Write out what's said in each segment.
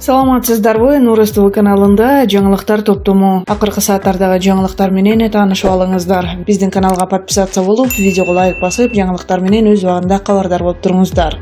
Саламатсыздарбы, Нурус ТВ каналында жаңылыктар топтому. Акыркы сааттардагы жаңылыктар менен таанышып алыңыздар. Биздин каналга подписация болуп, видеого лайк басып, жаңылыктар менен өз убагында кабардар болуп туруңуздар.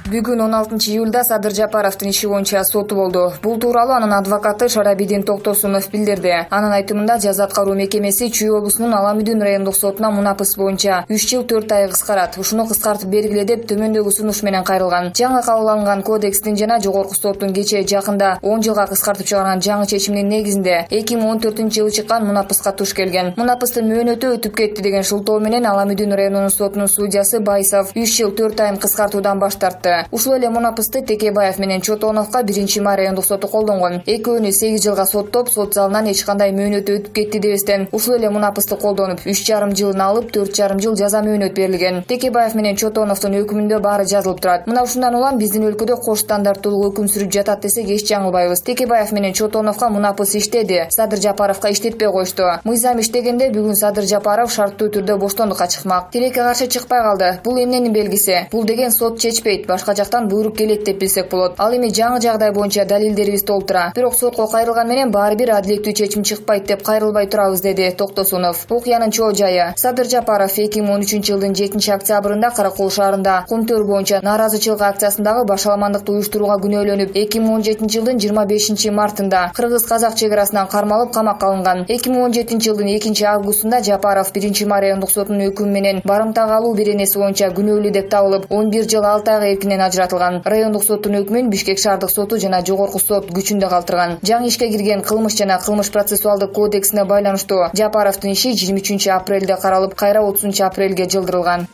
Бүгүн 16 июлда Садыр Жапаровдун иши боюнча соту болду. Бул тууралуу анын адвокаты Шарабидин Токтосунов билдирди. Анын айтымында жаза аткаруу мекемеси Чүй облусунун Аламүдүн райондук сотуна мунапыс боюнча 3 жыл 4 ай кыскарат. Ушуну кыскартып бергиле деп төмөндөгү сунуш менен кайрылган. Жаңы кабыл алынган кодекстин жана жогорку соттун кечээ жакында 10 жылга кыскартып чыгарган жаңы чечиминин негизинде 2014-жылы чыккан мунапыска туш келген. Мунапыстын мөөнөтү өтүп кетти деген шылтоо менен Аламүдүн районунун сотунун судьясы Байсов 3 жыл 4 айын кыскартуудан баш тартты. Ушул эле мунапысты Текебаев менен Чотоновго 1-май райондук соту колдонгон. Экөөнү 8 жылга соттоп, сот залынан эч кандай мөөнөтү өтүп кетти дебестен, ушул эле мунапысты колдонуп 3,5 жылын алып, 4,5 жыл жаза мөөнөт берилген. Текебаев менен Чотоновдун өкүмүндө баары жазылып турат. Мына ушундан улам биздин өлкөдө кош стандарттуулук өкүм сүрүп жатат десек эч жаңылбайбыз. Текебаев менен Чотоновго мунапыс иштеди, Садыр Жапаровго иштетпей коюшту. Мыйзам иштегенде бүгүн Садыр Жапаров шарттуу түрдө боштондукка чыкмак. Тилекке каршы чыкпай калды. Бул эмненин белгиси? Бул деген сот чечпейт, башка жактан буйрук келет деп билсек болот. Ал эми жаңы жагдай боюнча далилдерибиз толтура. Бирок сотко кайрылган менен баары бир адилеттүү чечим чыкпайт деп кайрылбай турабыз, деди Токтосунов. Окуянын чоо жайы: Садыр Жапаров 2013-жылдын 7-октябрында Каракол шаарында Кумтөр боюнча нааразычылык акциясындагы башаламандыкты уюштурууга күнөөлөнүп, 2017-жылдын 25-мартында кыргыз-казак чек арасынан кармалып камакка алынган. 2017-жылдын 2-августунда Жапаров 1-май райондук сотунун өкүмү менен барымтага алуу беренеси боюнча күнөөлүү деп табылып, 11 жыл 6 айга эркинен ажыратылган. Райондук соттун өкүмүн Бишкек шаардык соту жана жогорку сот күчүндө калтырган. Жаңы ишке кирген кылмыш жана кылмыш процессуалдык кодексине байланыштуу Жапаровдун иши 23-апрелде каралып, кайра 30-апрелге жылдырылган.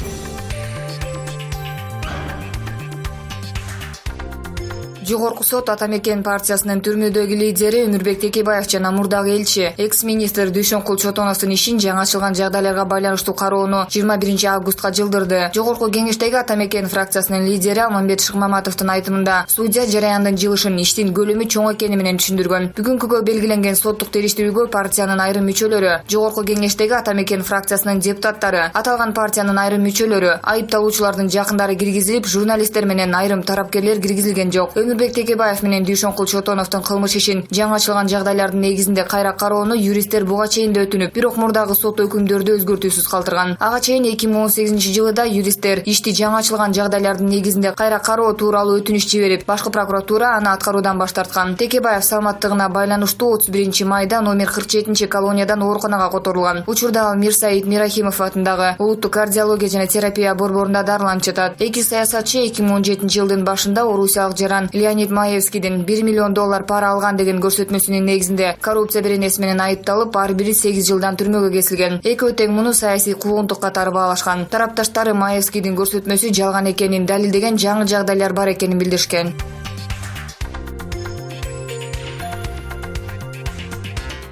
Жогорку сот Ата Мекен партиясынын түрмөдөгү лидери Өмүрбек Текебаев жана мурдагы элчи, экс-министр Дүйшөнкул Чотоновдун ишин жаңы ачылган жагдайларга байланыштуу кароону 21-августка жылдырды. Жогорку кеңештеги Ата Мекен фракциясынын лидери Алмамбет Шыкмаматовдун айтымында судья жараяндын жылышын, иштин көлөмү чоң экени менен түшүндүргөн. Бүгүнкүгө белгиленген соттук териштирүүгө партиянын айрым мүчөлөрү, жогорку кеңештеги Ата Мекен фракциясынын депутаттары, аталган партиянын айрым мүчөлөрү, айыпталуучулардын жакындары киргизилип, журналисттер менен айрым тарапкерлер киргизилген жок. Өмүрбек Текебаев менен Дүйшөнкул Чотоновдун кылмыш ишин жаңы ачылган жагдайлардын негизинде кайра кароону юристтер буга чейин да өтүнүп, бирок мурдагы сот өкүмдөрдү өзгөртүүсүз калтырган. Ага чейин 2018-жылы да юристтер ишти жаңы ачылган жагдайлардын негизинде кайра кароо тууралуу өтүнүч жиберип, башкы прокуратура аны аткаруудан баш тарткан. Текебаев саламаттыгына байланыштуу 31-майда номер 47-колониядан ооруканага которулган. Учурда ал Мирсаид Мирахимов атындагы улуттук кардиология жана терапия борборунда дарыланып жатат. Эки саясатчы 2017-жылдын башында орусиялык жаран Леонид Маевскийдин $1 миллион пара алган деген көрсөтмөсүнүн негизинде коррупция беренеси менен айыпталып, ар бири 8 жылдан түрмөгө кесилген. Экөө тең муну саясий куугунтук катары баалашкан. Тарапташтары Маевскийдин көрсөтмөсү жалган экенин далилдеген жаңы жагдайлар бар экенин билдиришкен.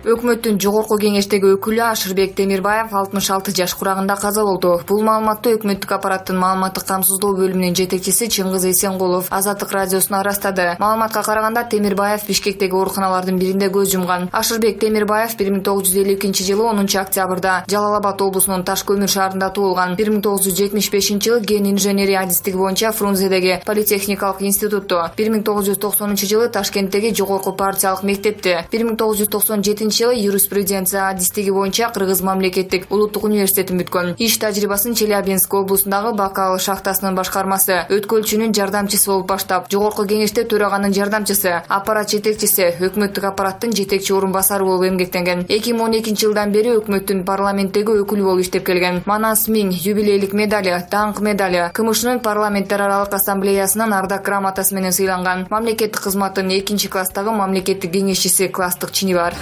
Өкмөттүн жогорку кеңештеги өкүлү Ашырбек Темирбаев 66 жаш курагында каза болду. Бул маалыматты өкмөттүк аппараттын маалыматтык камсыздоо бөлүмүнүн жетекчиси Чыңгыз Эсенкулов Азаттык радиосуна ырастады. Маалыматка караганда Темирбаев Бишкектеги ооруканалардын биринде көз жумган. Ашырбек Темирбаев 1952-жылы 10-октябрда Жалал-Абад облусунун Таш көмүр шаарында туулган. 1975-жылы ген инженерия адистиги боюнча Фрунзедеги политехникалык институтту, 1990-жылы Ташкенттеги жогорку партиялык мектепти, 1997 юриспруденция адистиги боюнча Кыргыз мамлекеттик улуттук университетин бүткөн. Иш тажрыйбасын Челябинск облусундагы Бакалы шахтасынын башкармасы, өткөлчүнүн жардамчысы болуп баштап, жогорку кеңеште төраганын жардамчысы, аппарат жетекчиси, өкмөттүк аппараттын жетекчи орун басары болуп эмгектенген. 2012-жылдан бери өкмөттүн парламенттеги өкүлү болуп иштеп келген. Манас 1000 юбилейлик медали, даңк медали, КМШнын парламенттер аралык ассамблеясынын ардак грамотасы менен сыйланган. Мамлекеттик кызматтын 2-класстагы мамлекеттик кеңешчиси класстык чини бар.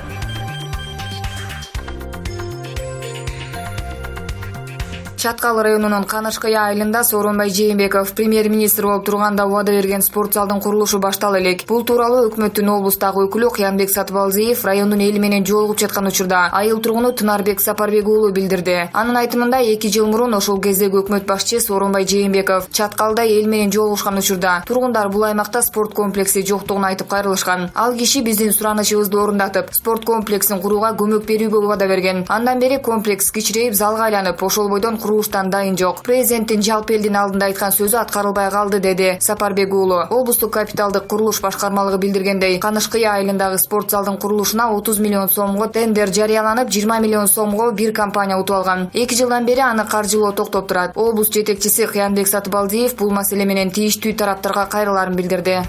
Чаткал районунун Канышкай айылында Сооронбай Жээнбеков премьер-министр болуп турганда убада берген спорт залдын курулушу баштала элек. Бул тууралуу өкмөттүн облустагы өкүлү Кыянбек Сатыбалдиев райондун эли менен жолугуп жаткан учурда айыл тургуну Тынарбек Сапарбек уулу билдирди. Анын айтымында 2 жыл мурун ошол кездеги өкмөт башчы Сооронбай Жээнбеков Чаткалда эл менен жолугушкан учурда тургундар бул аймакта спорт комплекси жоктугун айтып кайрылышкан. Ал киши биздин суранычыбызды орундатып, спорт комплексин курууга көмөк берүүгө убада берген. Андан бери комплекс кичирейип залга айланып, ошол бойдон курулуштан дайын жок. Президенттин жалпы элдин алдында айткан сөзү аткарылбай калды, деди Сапарбек уулу. Облустук капиталдык курулуш башкармалыгы билдиргендей, Канышкыя айылындагы спорт залдын курулушуна 30 миллион сомго тендер жарыяланып, 20 миллион сомго бир компания утуп алган. 2 жылдан бери аны каржылоо токтоп турат. Облус жетекчиси Кыянбек Сатыбалдиев бул маселе менен тийиштүү тараптарга кайрыларын билдирди.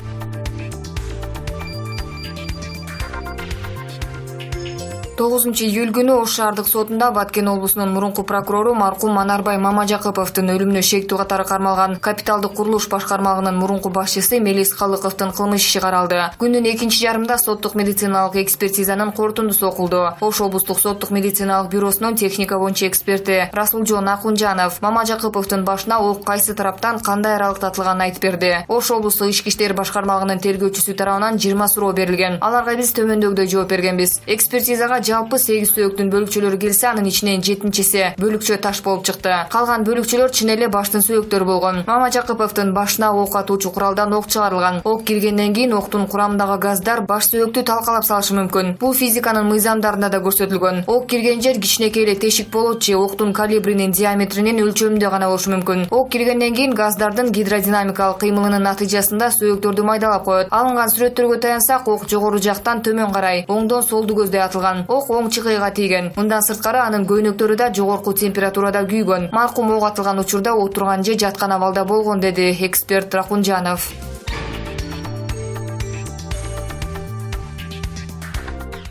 9-июль күнү Ош шаардык сотунда Баткен облусунун мурунку прокурору маркум Манарбай Мамажакыповдун өлүмүнө шектүү катары кармалган капиталдык курулуш башкармалыгынын мурунку башчысы Мелис Калыковдун кылмыш иши каралды. Күндүн экинчи жарымында соттук медициналык экспертизанын корутундусу окулду. Ош облустук соттук медициналык бюросунун техника боюнча эксперти Расулжон Акунжанов Мамажакыповдун башына ок кайсы тараптан кандай аралыктатылганын айтып берди. Ош облустук ички иштер башкармалыгынын тергөөчүсү тарабынан 20 суроо берилген. Аларга биз төмөндөгүдөй жооп бергенбиз. Экспертизага жалпы 8 сөөктүн бөлүкчөлөрү келсе, анын ичинен 7-си бөлүкчө таш болуп чыкты. Калган бөлүкчөлөр чын эле баштын сөөктөрү болгон. Мамажакыповдун башына ок атуучу куралдан ок чыгарылган. Ок киргенден кийин октун курамындагы газдар баш сөөктү талкалап салышы мүмкүн. Бул физиканын мыйзамдарында да көрсөтүлгөн. Ок кирген жер кичинекей эле тешик болот же октун калибринин диаметринин өлчөмүндө гана болушу мүмкүн. Ок киргенден кийин газдардын гидродинамикалык кыймылынын натыйжасында сөөктөрдү майдалап коет. Алынган сүрөттөргө таянсак, ок жогору жактан төмөн карай, оңдон солду көздөй атылган. Ок оң чыгыйга тийген. Мындан сырткары анын көйнөктөрү да жогорку температурада күйгөн. Маркум ок атылган учурда отурган же жаткан абалда болгон, деди эксперт Рахунжанов.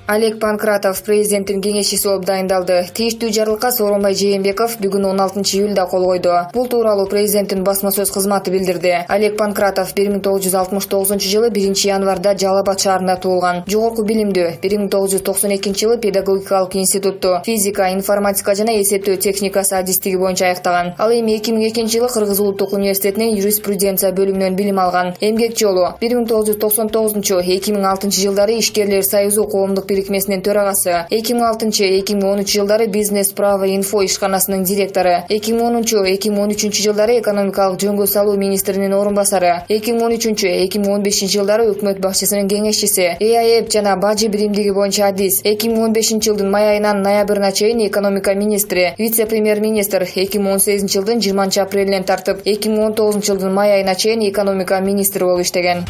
Олег Панкратов президенттин кеңешчиси болуп дайындалды. Тийиштүү жарлыкка Сооронбай Жээнбеков бүгүн 16-июлда кол койду. Бул тууралуу президенттин басма сөз кызматы билдирди. Олег Панкратов 1969-жылы 1-январда Жалал Абад шаарында туулган. Жогорку билимдүү 1992-жылы педагогикалык институтту физика, информатика жана эсептөө техникасы адистиги боюнча аяктаган. Ал эми 2002-жылы Кыргыз улуттук университетинин юриспруденция бөлүмүнөн билим алган. Эмгек жолу 1999-2006-жылдары Ишкерлер союзу коомдук бирикмесинин төрагасы, 2006-2013 жылдары Бизнес право инфо ишканасынын директору, 2010-2013 жылдары экономикалык жөнгө салуу министринин орун басары, 2013-2015 жылдары өкмөт башчысынын кеңешчиси, ЭАЭП жана бажы биримдиги боюнча адис, 2015 жылдын май айынан ноябрына чейин экономика министри, вице-премьер-министр, 2018 жылдын 20 апрелинен тартып 2019 жылдын май айына чейин экономика министри болуп иштеген.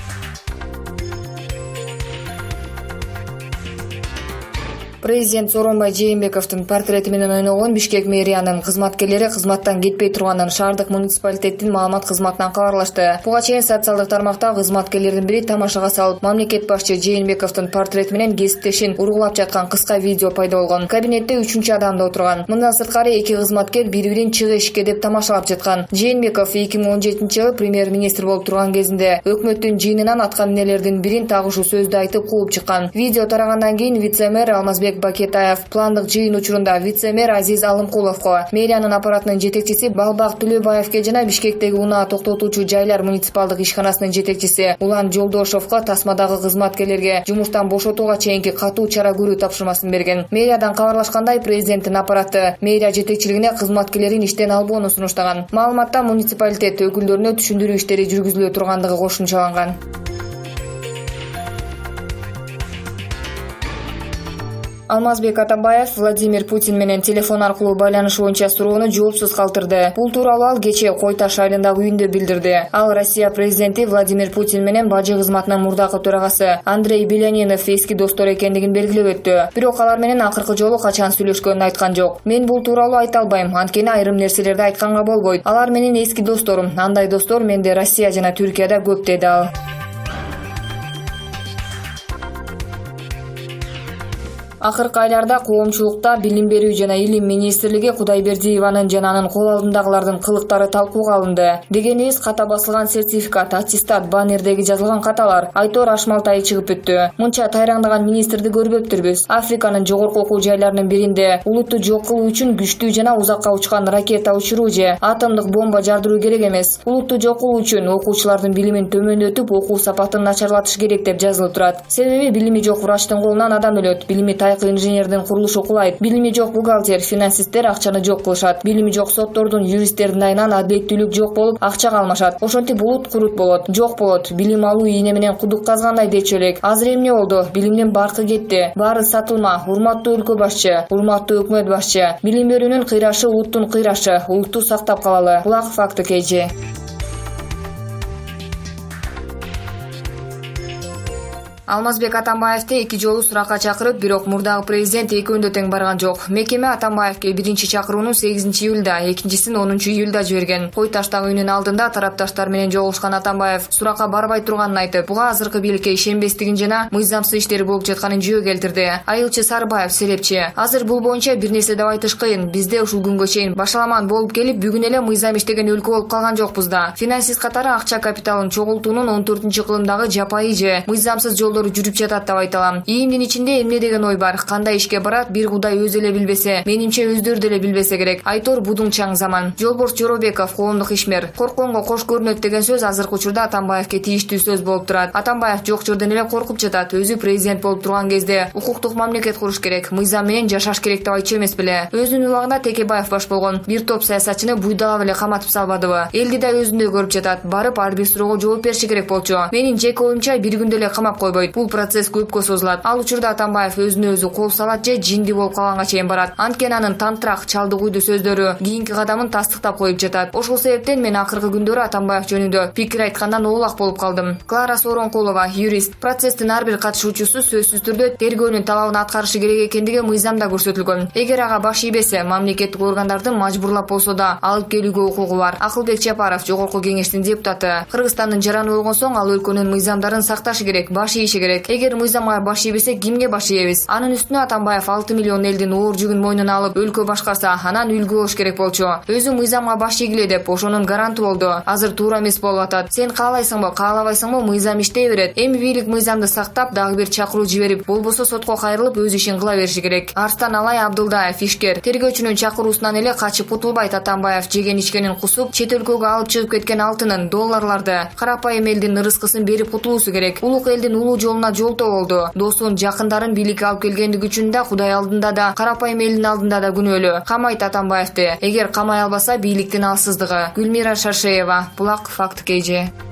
Президент Сооронбай Жээнбековдун портрети менен ойногон Бишкек мэриянын кызматкерлери кызматтан кетпей турганын шаардык муниципалитеттин маалымат кызматынан кабарлашты. Буга чейин социалдык тармакта кызматкерлердин бири тамашага салып, мамлекет башчы Жээнбековдун портрети менен кесиптешин ургулап жаткан кыска видео пайда болгон. Кабинетте 3-чү адамда отурган. Мындан сырткары эки кызматкер бири-бирин чыгы ишке деп тамашалап жаткан. Жээнбеков 2017-жылы премьер-министр болуп турган кезинде өкмөттүн жыйынынан аткан энелердин бирин так ушул сөздү айтып кууп чыккан. Видео тарагандан кийин вице-мэр Алмазбек Бакетаев пландык жыйын учурунда вице-мэр Азиз Алымкуловго, мэриянын аппаратынын жетекчиси Балбак Түлөбаевге жана Бишкектеги унаа токтотуучу жайлар муниципалдык ишканасынын жетекчиси Улан Жолдошовго тасмадагы кызматкерлерге жумуштан бошотууга чейинки катуу чара көрүү тапшырмасын берген. Мэриядан кабарлашкандай, президенттин аппараты мэрия жетекчилигине кызматкерлерин иштен албоону сунуштаган. Маалыматта муниципалитет өкүлдөрүнө түшүндүрүү иштери жүргүзүлө тургандыгы кошумчаланган. Алмазбек Атамбаев Владимир Путин менен телефон аркылуу байланыш боюнча суроону жоопсуз калтырды. Бул тууралуу ал кечээ Кой Таш айылындагы үйүндө билдирди. Ал Россия президенти Владимир Путин менен бажы кызматынын мурдакы төрагасы Андрей Белянинов эски достор экендигин белгилеп өттү. Бирок алар менен акыркы жолу качан сүйлөшкөнүн айткан жок. Мен бул тууралуу айта албайм, анткени айрым нерселерди айтканга болбойт. Алар менин эски досторум. Андай достор менде Россия жана Түркияда көп, деди ал. Акыркы айларда коомчулукта билим берүү жана илим министрлиги Кудайбердиеванын жана анын кол алдындагылардын кылыктары талкууга алынды. Дегенибиз ката басылган сертификат, аттестат, баннердеги жазылган каталар Айтор Ашмалтайы чыгып өттү. Мынча тайраңдаган министрди көрбөптүрбүз. Африканын жогорку окуу жайларынын биринде улутту жок кылуу үчүн күчтүү жана узакка учкан ракета учуруу же атомдук бомба жардыруу керек эмес. Улутту жок кылуу үчүн окуучулардын билимин төмөндөтүп, окуу сапатын начарлатыш керек деп жазылып турат. Себеби билими жок врачтын колунан адам өлөт, билими кайкы инженердин курулушу кулайт. Билими жок бухгалтер, финансисттер акчаны жок кылышат. Билими жок соттордун, юристтердин айынан адилеттүүлүк жок болуп, акча калмашат. Ошентип булут курут болот, жок болот. Билим алуу ийне менен кудук казгандай дечү элек. Азыр эмне болду? Билимдин баркы кетти. Баары сатылма. Урматтуу өлкө башчы, урматтуу өкмөт башчы. Билим берүүнүн кыйрашы улуттун кыйрашы. Улутту сактап калалы. Булак факты KG. Алмазбек Атамбаевди 2 жолу суракка чакырып, бирок мурдагы президент экөөндө тең барган жок. Мекеме Атамбаевге биринчи чакырууну 8 июлда, экинчисин 10 июлда жиберген. Кой таштагы үйүнүн алдында тарапташтар менен жолугушкан Атамбаев суракка барбай турганын айтып, буга азыркы бийликке ишенбестигин жана мыйзамсыз иштери болуп жатканын жөө келтирди. Айылчы Сарбаев селепчи: азыр бул боюнча бир нерсе деп айтыш кыйын. Бизде ушул күнгө чейин башаламан болуп келип, бүгүн эле мыйзам иштеген өлкө болуп калган жокпуз да. Финансист катары акча капиталын чогултуунун 14-кылымдагы жапайы же мыйзамсыз жолдору жүрүп жатат деп айталам. Ийимдин ичинде эмне деген ой бар? Кандай ишке барат? Бир Кудай өзү эле билбесе, менимче өздөрү деле билбесе керек. Айтор будуң чаң заман. Жолборс Жоробеков, коомдук ишмер: коркконго кош көрүнөт деген сөз азыркы учурда Атамбаевге тийиштүү сөз болуп турат. Атамбаев жок жерден эле коркуп жатат. Өзү президент болуп турган кезде укуктук мамлекет куруш керек, мыйзам менен жашаш керек деп айтчу эмес беле? Өзүнүн убагында Текебаев баш болгон. Бир топ саясатчыны буйдалап эле каматып салбадыбы? Элди да өзүндөй көрүп жатат. Барып ар бир суроого жооп бериши керек болчу. Менин жеке оюмча бир күндө эле камап койбойт. Бул процесс көпкө созулат. Ал учурда Атамбаев өзүнө өзү кол салат же жинди болуп калганга чейин барат. Анткени анын тантырак, чалдык уйду сөздөрү кийинки кадамын тастыктап коюп жатат. Ошол себептен мен акыркы күндөрү Атамбаев жөнүндө пикир айткандан оолак болуп калдым. Клара Сооронкулова, юрист: процесстин ар бир катышуучусу сөзсүз түрдө тергөөнүн талабын аткарышы керек экендиги мыйзамда көрсөтүлгөн. Эгер ага баш ийбесе, мамлекеттик органдардын мажбурлап болсо да алып келүүгө укугу бар. Акылбек Чапаров, Жогорку Кеңештин депутаты: Кыргызстандын жараны болгон соң ал өлкөнүн мыйзамдарын сакташы керек, баш ийиши керек. Эгер мыйзамга баш ийбесек, кимге баш ийебиз? Анын үстүнө Атамбаев 6 миллион элдин оор жүгүн мойнуна алып өлкө башкарса, анан үлгү болуш керек болчу. Өзү мыйзамга баш ийгиле деп ошонун гаранты болду. Азыр туура эмес болуп атат. Сен каалайсыңбы, каалабайсыңбы, мыйзам иштей берет. Эми бийлик мыйзамды сактап, дагы бир чакыруу жиберип, болбосо сотко кайрылып өз ишин кыла бериши керек. Арстан Алай Абдылдаев, ишкер: тергөөчүнүн чакыруусунан эле качып кутулбайт Атамбаев. Жеген ичкенин кусуп, чет өлкөгө алып чыгып кеткен алтынын, долларларды, карапайым элдин ырыскысын берип кутулуусу керек. Улук элдин улуу жолуна жолтоо болду. Досун, жакындарын бийликке алып келгендиги үчүн да, Кудай алдында да, карапайым элдин алдында да күнөөлүү. Камайт Атамбаевди. Эгер камай албаса, бийликтин алсыздыгы. Гүлмира Шаршеева, Булак факты KG.